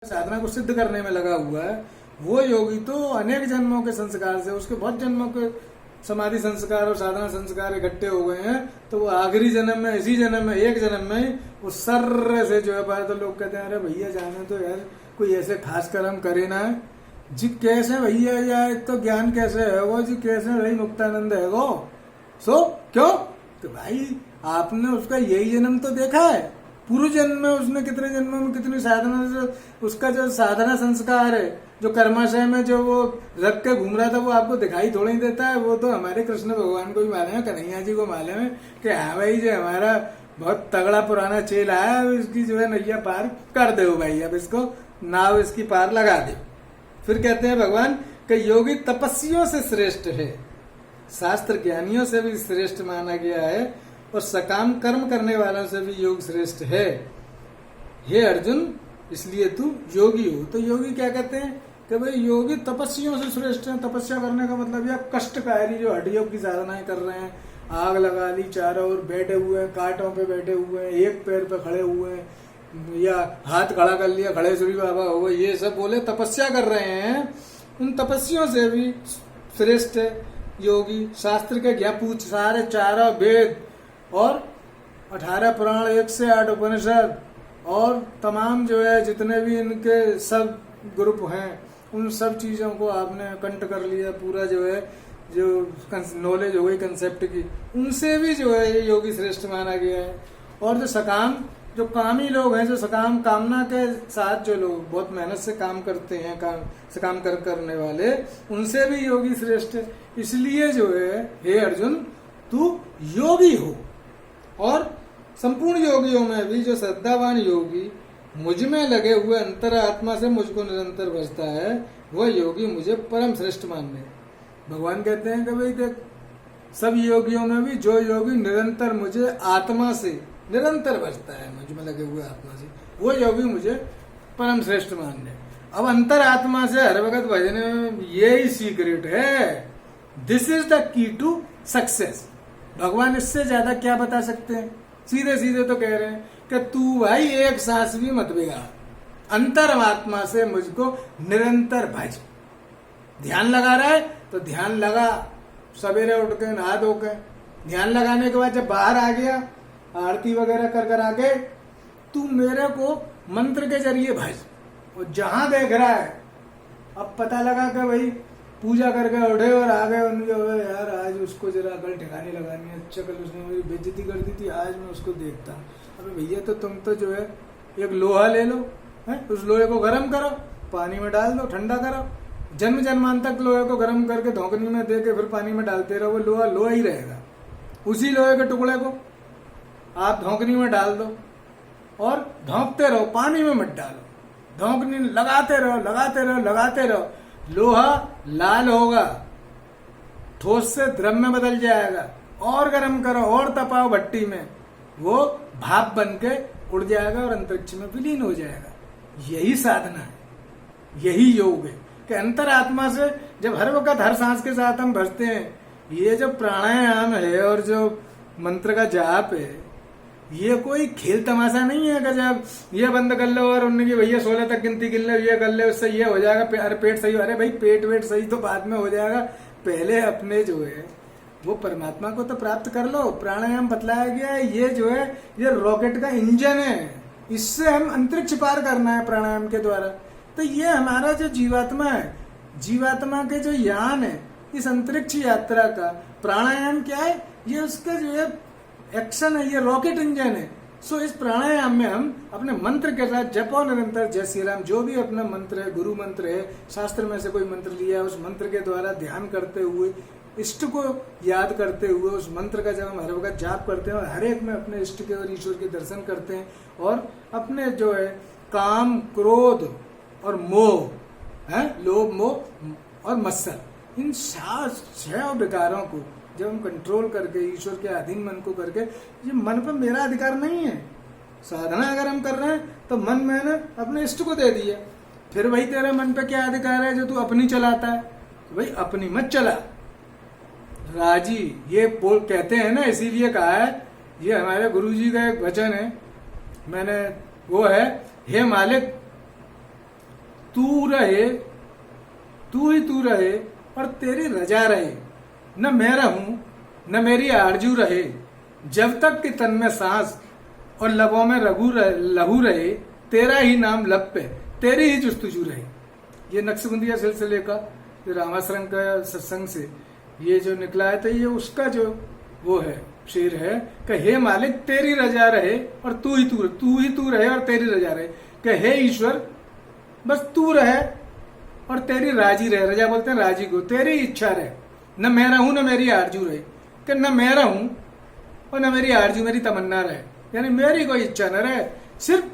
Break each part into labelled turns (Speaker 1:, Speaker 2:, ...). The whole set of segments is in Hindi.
Speaker 1: साधना को सिद्ध करने में लगा हुआ है, वो योगी तो अनेक जन्मों के संस्कार से, उसके बहुत जन्मों के समाधि संस्कार और साधना संस्कार इकट्ठे हो गए हैं, तो वो आखिरी जन्म में, इसी जन्म में, एक जन्म में ही वो सर्र से जो है पाए। तो लोग कहते हैं अरे भैया जाने तो यार, कोई ऐसे खास कर्म करे ना जी। कैसे भैया यार, तो ज्ञान कैसे है वो जी, कैसे भाई मुक्तानंद है वो। सो क्यों? तो भाई आपने उसका यही जन्म तो देखा है, पूर्व जन्म में उसने कितने जन्मों में कितनी साधना, उसका जो साधना संस्कार है, जो कर्माशय में जो वो रख के घूम रहा था, वो आपको दिखाई थोड़ा ही देता है। वो तो हमारे कृष्ण भगवान को भी मालूम है, कन्हैया जी को मालूम है कि हाँ भाई जो हमारा बहुत तगड़ा पुराना चेला है, अब इसकी जो है नैया पार कर दो भाई, अब इसको नाव इसकी पार लगा दे। फिर कहते हैं भगवान कि योगी तपस्वियों से श्रेष्ठ है, शास्त्र ज्ञानियों से भी श्रेष्ठ माना गया है, और सकाम कर्म करने वालों से भी योग श्रेष्ठ है। हे अर्जुन, इसलिए तू योगी हो। तो योगी क्या कहते हैं कि भाई योगी तपस्वियों से श्रेष्ठ है। तपस्या करने का मतलब यह कष्टकारी जो हड्डियों की साधनाएं कर रहे हैं, आग लगा ली, चारों ओर बैठे हुए हैं, कांटों पे बैठे हुए हैं, एक पैर पे खड़े हुए हैं, या हाथ खड़ा कर लिया, खड़े सूर्य बाबा हो गए, ये सब बोले तपस्या कर रहे हैं, उन तपस्वियों से भी श्रेष्ठ है योगी। शास्त्र के ज्ञान पूछ, सारे चारों वेद और 18 पुराण, 1 से 8 उपनिषद और तमाम जो है जितने भी इनके सब ग्रुप हैं, उन सब चीजों को आपने कंठ कर लिया, पूरा जो है जो नॉलेज हो गई कंसेप्ट की, उनसे भी जो है ये योगी श्रेष्ठ माना गया है। और जो सकाम, जो कामी लोग हैं, जो सकाम कामना के साथ जो लोग बहुत मेहनत से काम करते हैं, सकाम करने वाले, उनसे भी योगी श्रेष्ठ है। इसलिए जो है हे अर्जुन, तू योगी हो। और संपूर्ण योगियों में भी जो श्रद्धावान योगी मुझ में लगे हुए अंतरात्मा से मुझको निरंतर भजता है, वह योगी मुझे परम श्रेष्ठ मानने। भगवान कहते हैं कि भाई देख, सब योगियों में भी जो योगी निरंतर मुझे आत्मा से निरंतर भजता है, मुझ में लगे हुए आत्मा से, वो योगी मुझे परम श्रेष्ठ मानने। अब अंतरात्मा से हर वक्त भजने में यही सीक्रेट है। This is the key to success. भगवान इससे ज्यादा क्या बता सकते हैं? सीधे सीधे तो कह रहे हैं कि तू भाई एक सांस भी मत बिगाड़, अंतरात्मा से मुझको निरंतर भज। ध्यान लगा रहा है तो ध्यान लगा, सवेरे उठ के नहा धो के ध्यान लगाने के बाद जब बाहर आ गया, आरती वगैरह कर आके, तू मेरे को मंत्र के जरिए भज। और जहां देख रहा है, अब पता लगा कि भाई पूजा करके उठे और आ गए, उनके यार आज उसको जरा कल ठिकाने लगानी है, अच्छा कल उसने मेरी बेइज्जती कर दी थी, आज मैं उसको देखता हूँ। अबे भैया, तो तुम तो जो है एक लोहा ले लो, है, उस लोहे को गर्म करो, पानी में डाल दो, ठंडा करो, जन्म जन्मांत तक लोहे को गर्म करके धोकनी में दे के फिर पानी में डालते रहो, वो लोहा लोहा ही रहेगा। उसी लोहे के टुकड़े को आप धोकनी में डाल दो और धोंकते रहो, पानी में मत डालो, धोकनी लगाते रहो, लगाते रहो, लगाते रहो। लोहा लाल होगा, ठोस से द्रव में बदल जाएगा, और गर्म करो और तपाओ भट्टी में, वो भाप बन के उड़ जाएगा और अंतरिक्ष में विलीन हो जाएगा। यही साधना है, यही योग है कि अंतरात्मा से जब हर वक्त हर सांस के साथ हम भजते हैं, ये जो प्राणायाम है और जो मंत्र का जाप है, ये कोई खेल तमाशा नहीं है कि जब ये बंद कर लो और उनकी भैया 16 तक गिनती गिन लो, ये कर ले, उससे ये हो जाएगा, अरे पेट सही, अरे भाई पेट वेट सही तो बाद में हो जाएगा, पहले अपने जो है वो परमात्मा को तो प्राप्त कर लो। प्राणायाम बतलाया गया है, ये जो है ये रॉकेट का इंजन है, इससे हम अंतरिक्ष पार करना है प्राणायाम के द्वारा। तो ये हमारा जो जीवात्मा है, जीवात्मा के जो यान है, इस अंतरिक्ष यात्रा का प्राणायाम क्या है? ये उसका जो है एक्शन है, ये रॉकेट इंजन है। सो इस प्राणायाम में हम अपने मंत्र के साथ जपो निरंतर जय श्री राम, जो भी अपना मंत्र है, गुरु मंत्र है, शास्त्र में से कोई मंत्र लिया है, उस मंत्र के द्वारा ध्यान करते हुए, इष्ट को याद करते हुए, उस मंत्र का जब हम हर वक्त जाप करते हैं और हर एक में अपने इष्ट के और ईश्वर के दर्शन करते हैं, और अपने जो है काम, क्रोध और मोह है, लोभ मोह और मत्सर, इन 6 विकारों को जब हम कंट्रोल करके ईश्वर के अधीन मन को करके, ये मन पर मेरा अधिकार नहीं है। साधना अगर हम कर रहे हैं तो मन मैंने अपने इष्ट को दे दिया, फिर भाई तेरे मन पे क्या अधिकार है जो तू अपनी चलाता है? भाई अपनी मत चला, राजी ये बोल कहते हैं ना, इसीलिए कहा है, ये हमारे गुरुजी का एक वचन है, मैंने वो है, हे मालिक तू रहे, तू ही तू रहे और तेरी रजा रहे, न मैं रहूं न मेरी आरजू रहे, जब तक कि तन में सांस और लबों में लहू रहे, तेरा ही नाम लब पे, तेरी ही जुस्तजू रहे। ये नक्शबंदिया सिलसिले का रामाश्रम का सत्संग से ये जो निकला है, तो ये उसका जो वो है शेर है कि हे मालिक तेरी रजा रहे और तू ही तू रहे और तेरी रजा रहे, कि हे ईश्वर बस तू रहे और तेरी राजी रहे, रजा बोलते हैं राजी को, तेरी इच्छा रहे, न मैं रहूं न मेरी आरजू रहे, कि न मैं रहूं और न मेरी आरजू मेरी तमन्ना रहे, यानी मेरी कोई इच्छा न रहे, सिर्फ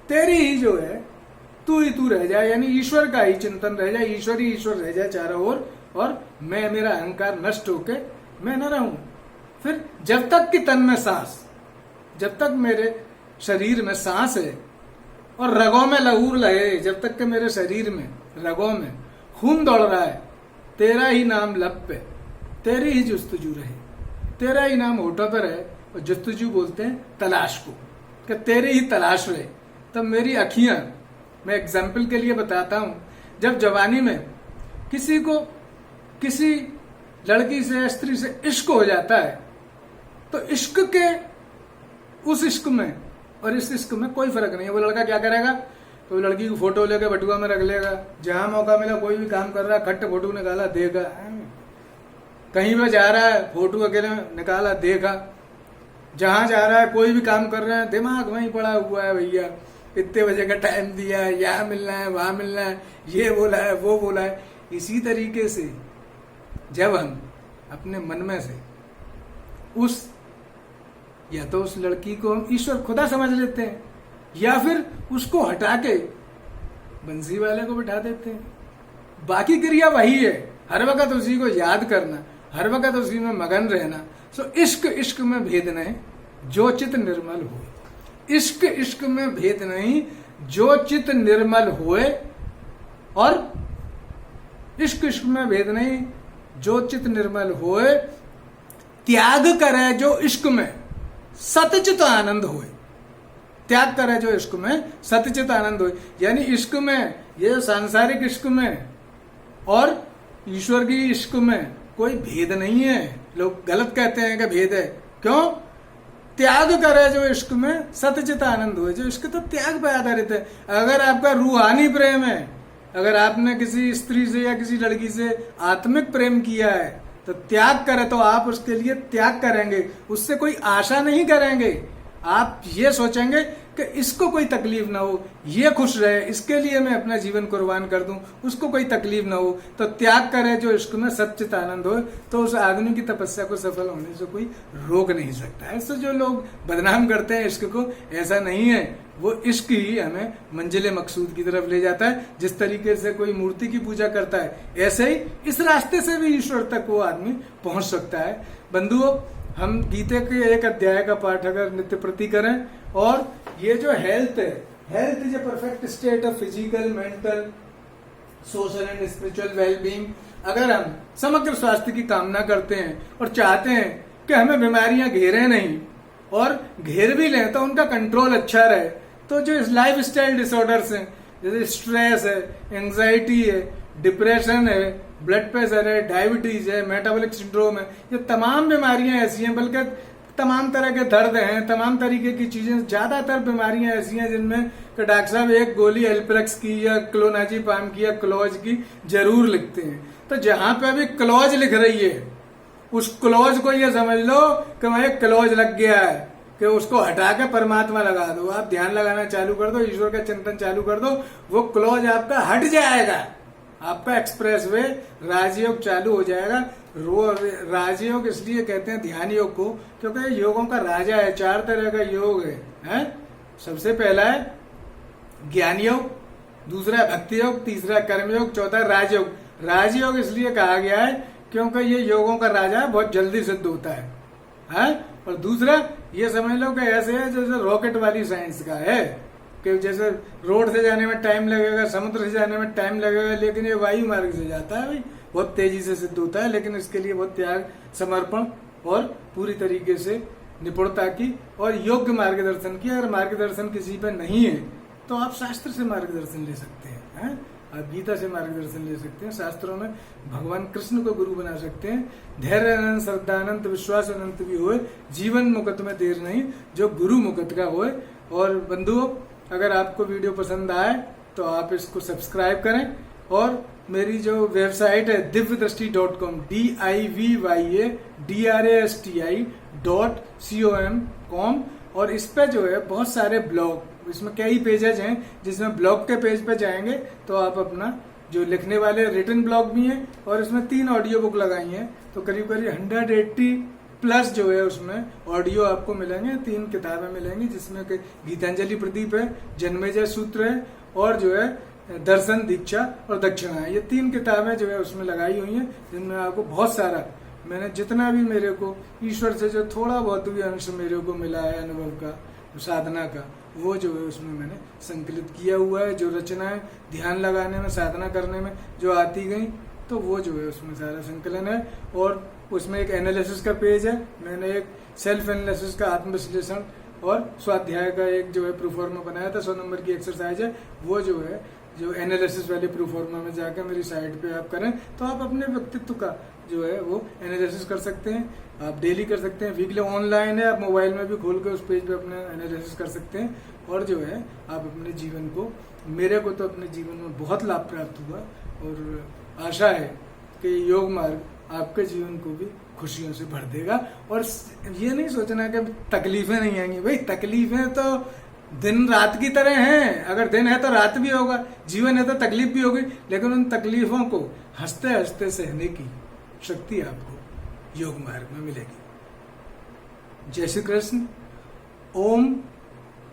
Speaker 1: तेरी ही जो है तू ही तू रह जाए, यानी ईश्वर का ही चिंतन रह जाए, ईश्वर ही ईश्वर रह जाए चारों ओर, और मैं मेरा अहंकार नष्ट होके मैं न रहूं। फिर जब तक कि तन में सांस, जब तक मेरे शरीर में सांस है और रगों में लहू लहे, जब तक कि मेरे शरीर में रगों में खून दौड़ रहा है, तेरा ही नाम लब पे, तेरी ही जुस्तजू रहे, तेरा ही नाम होठों पर है, और जुस्तजू बोलते हैं तलाश को, कि तेरी ही तलाश रहे। तब मेरी अखियां, मैं एग्जाम्पल के लिए बताता हूं, जब जवानी में किसी को किसी लड़की से स्त्री से इश्क हो जाता है, तो इश्क के उस इश्क में और इस इश्क में कोई फर्क नहीं है। वो लड़का क्या करेगा, तो लड़की की फोटो लेके बटुआ में रख लेगा, जहां मौका मिला कोई भी काम कर रहा है खट्ट फोटो निकाला देगा, कहीं पे जा रहा है फोटो अकेले निकाला देखा, जहां जा रहा है कोई भी काम कर रहे हैं दिमाग वहीं पड़ा हुआ है, भैया इतने बजे का टाइम दिया है, यहाँ मिलना है वहां मिलना है, ये बोला है वो बोला है। इसी तरीके से जब हम अपने मन में से उस या तो उस लड़की को हम ईश्वर खुदा समझ लेते हैं, या फिर उसको हटा के बंसी वाले को बिठा देते हैं, बाकी क्रिया वही है, हर वक्त उसी को याद करना, हर वक्त उसी में मगन रहना। सो इश्क इश्क में भेद नहीं जो चित निर्मल हो, इश्क इश्क में भेद नहीं जो चित निर्मल होए, और इश्क इश्क में भेद नहीं जो चित निर्मल होए, त्याग करे जो इश्क में सतचित आनंद होए, त्याग करे जो इश्क में सतचित आनंद होए। यानी इश्क में, ये सांसारिक इश्क में और ईश्वर की इश्क में कोई भेद नहीं है। लोग गलत कहते हैं कि भेद है, क्यों? त्याग करे जो इश्क में सतचित आनंद हुए, जो इश्क तो त्याग पर आधारित है। अगर आपका रूहानी प्रेम है, अगर आपने किसी स्त्री से या किसी लड़की से आत्मिक प्रेम किया है, तो त्याग करे तो आप उसके लिए त्याग करेंगे, उससे कोई आशा नहीं करेंगे। आप ये सोचेंगे कि इसको कोई तकलीफ ना हो, ये खुश रहे, इसके लिए मैं अपना जीवन कुर्बान कर दूं, उसको कोई तकलीफ ना हो। तो त्याग करे जो इश्क में सच्चित आनंद हो, तो उस आदमी की तपस्या को सफल होने से कोई रोक नहीं सकता। ऐसे जो लोग बदनाम करते हैं इश्क को, ऐसा नहीं है। वो इश्क ही हमें मंजिले मकसूद की तरफ ले जाता है। जिस तरीके से कोई मूर्ति की पूजा करता है, ऐसे ही इस रास्ते से भी ईश्वर तक वो आदमी पहुंच सकता है। बंधुओं, हम गीता के एक अध्याय का पाठ अगर नित्य प्रति करें, और ये जो हेल्थ है, health is a perfect state of physical, mental, social and spiritual wellbeing. अगर हम समग्र स्वास्थ्य की कामना करते हैं और चाहते हैं कि हमें बीमारियां घेरे नहीं, और घेर भी लें तो उनका कंट्रोल अच्छा रहे, तो जो लाइफ स्टाइल डिसऑर्डर्स हैं, जैसे स्ट्रेस है, एंजाइटी है, डिप्रेशन है, ब्लड प्रेशर है, डायबिटीज है, मेटाबॉलिक सिंड्रोम है, ये तमाम बीमारियां ऐसी हैं, बल्कि तमाम तरह के दर्द हैं, तमाम तरीके की चीजें, ज्यादातर बीमारियां ऐसी हैं जिनमें कि डॉक्टर साहब एक गोली एल्प्रेक्स की या क्लोनाजीपाम की या क्लोज की जरूर लिखते हैं। तो जहां पे अभी क्लोज लिख रही है, उस क्लोज को ये समझ लो कि वहां एक क्लोज लग गया है, कि उसको हटा के परमात्मा लगा दो। आप ध्यान लगाना चालू कर दो, ईश्वर का चिंतन चालू कर दो, वो क्लोज आपका हट जाएगा, आपका एक्सप्रेस वे राजयोग चालू हो जाएगा। राजयोग इसलिए कहते हैं ध्यान योग को, क्योंकि योगों का राजा है। 4 तरह का योग है? सबसे पहला है ज्ञान योग, दूसरा है भक्ति योग, तीसरा कर्म योग, चौथा राजयोग। राजयोग इसलिए कहा गया है क्योंकि ये योगों का राजा है, बहुत जल्दी सिद्ध होता है। और दूसरा ये समझ लो कि ऐसे है जैसे रॉकेट वाली साइंस का है, कि जैसे रोड से जाने में टाइम लगेगा, समुद्र से जाने में टाइम लगेगा, लेकिन ये वायु मार्ग से जाता है भाई, बहुत तेजी से सिद्ध होता है। लेकिन इसके लिए बहुत त्याग, समर्पण और पूरी तरीके से निपुणता की और योग्य मार्गदर्शन की। अगर मार्गदर्शन किसी पे नहीं है तो आप शास्त्र से मार्गदर्शन ले सकते हैं। आप गीता से मार्गदर्शन ले सकते हैं। शास्त्रों में भगवान कृष्ण को गुरु बना सकते हैं। धैर्य अनंत, श्रद्धा अनंत, विश्वास अनंत भी होए, जीवन मुकत में देर नहीं, जो गुरु मुकत का होए। और बंधुओं, अगर आपको वीडियो पसंद आए तो आप इसको सब्सक्राइब करें, और मेरी जो वेबसाइट है दिव्यदृष्टि.com, DIVYADRASTI.com, और इस पे जो है बहुत सारे ब्लॉग, इसमें कई पेजेज हैं, जिसमें ब्लॉग के पेज पे जाएंगे तो आप अपना जो लिखने वाले रिटन ब्लॉग भी हैं, और इसमें 3 ऑडियो बुक लगाई हैं, तो करीब करीब 180 प्लस जो है उसमें ऑडियो आपको मिलेंगे। 3 किताबें मिलेंगी, जिसमें गीतांजलि प्रदीप है, जन्मेजय सूत्र है, और जो है दर्शन, दीक्षा और दक्षिणा है। ये 3 किताबें जो है उसमें लगाई हुई हैं, जिनमें आपको बहुत सारा, मैंने जितना भी मेरे को ईश्वर से जो थोड़ा बहुत भी अंश मेरे को मिला है अनुभव का, साधना का, वो जो है उसमें मैंने संकलित किया हुआ है। जो रचनाएं ध्यान लगाने में, साधना करने में जो आती गई, तो वो जो है उसमें सारा संकलन है। और उसमें एक एनालिसिस का पेज है, मैंने एक सेल्फ एनालिसिस का, आत्मविश्लेषण और स्वाध्याय का एक जो है प्रोफॉर्मा बनाया था, 100 नंबर की एक्सरसाइज है। वो जो है जो एनालिसिस वाले प्रोफॉर्मा में जाकर मेरी साइट पे आप करें तो आप अपने व्यक्तित्व का जो है वो एनालिसिस कर सकते हैं। आप डेली कर सकते हैं, वीकली ऑनलाइन है, आप मोबाइल में भी खोल के उस पेज पे अपने एनालिसिस कर सकते हैं। और जो है आप अपने जीवन को, मेरे को तो अपने जीवन में बहुत लाभ प्राप्त हुआ, और आशा है कि योग मार्ग आपके जीवन को भी खुशियों से भर देगा। और ये नहीं सोचना कि तकलीफें नहीं आएंगी, भाई तकलीफें तो दिन रात की तरह हैं, अगर दिन है तो रात भी होगा, जीवन है तो तकलीफ भी होगी, लेकिन उन तकलीफों को हंसते हंसते सहने की शक्ति आपको योग मार्ग में मिलेगी। जय श्री कृष्ण। ओम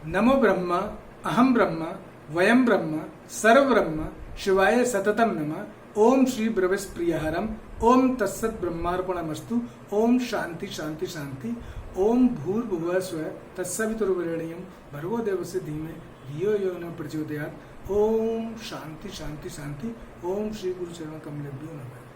Speaker 1: नमो ब्रह्मा, अहम ब्रह्मा, वयम ब्रह्मा, सर्व ब्रह्मा, शिवाय सततम नमः। ओम श्री ब्रविस प्रियहरम, ओम तत्सत ब्रह्मार्पणमस्तु। ओम शांति शांति शांति। ओम भूर्भुवः स्वः तत्सवितुर्वरेण्यं भर्गो देवस्य धीमहि धियो यो न प्रचोदयात्। ओम शांति शांति शांति। ओम श्री गुरु चरण कमलेभ्यो नमः।